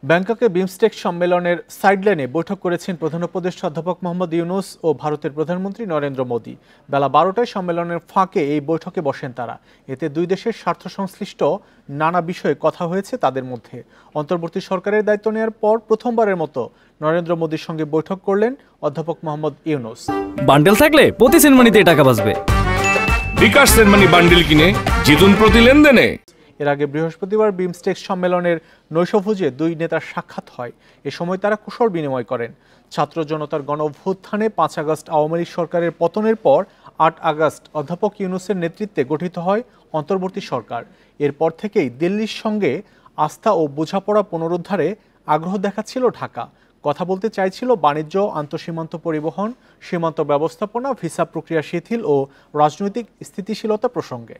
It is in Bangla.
ব্যাংককে বিমস্টেক সম্মেলনের সাইডলাইনে বৈঠক করেছেন প্রধান উপদেষ্টা অধ্যাপক মোহাম্মদ ইউনূস ও ভারতের প্রধানমন্ত্রী নরেন্দ্র মোদী। বেলা ১২টায় সম্মেলনের ফাঁকে এই বৈঠকে বসেন তারা। এতে দুই দেশের স্বার্থ সংশ্লিষ্ট নানা বিষয়ে কথা হয়েছে তাদের মধ্যে। অন্তর্বর্তী সরকারের দায়িত্ব নেওয়ার পর প্রথমবারের মতো নরেন্দ্র মোদীর সঙ্গে বৈঠক করলেন অধ্যাপক মোহাম্মদ ইউনূস। বান্ডেল থাকলে প্রতি সেনমানিতে টাকা বাঁচবে। বিকাশ সেনমানি বান্ডেল কিনে জিতুন প্রতি লেনদেনে। এর আগে বৃহস্পতিবার বিমস্টেক সম্মেলনের নৈশভোজে দুই নেতার সাক্ষাৎ হয়। এ সময় তারা কুশল বিনিময় করেন। ছাত্র জনতার গণ অভ্যুত্থানে ৫ আগস্ট আওয়ামী লীগ সরকারের পতনের পর ৮ আগস্ট অধ্যাপক ইউনূসের নেতৃত্বে গঠিত হয় অন্তর্বর্তী সরকার। এরপর থেকেই দিল্লির সঙ্গে আস্থা ও বোঝাপড়া পুনরুদ্ধারে আগ্রহ দেখাচ্ছিল ঢাকা। কথা বলতে চাইছিল বাণিজ্য, আন্তঃসীমান্ত পরিবহন, সীমান্ত ব্যবস্থাপনা, ভিসা প্রক্রিয়া শিথিল ও রাজনৈতিক স্থিতিশীলতা প্রসঙ্গে।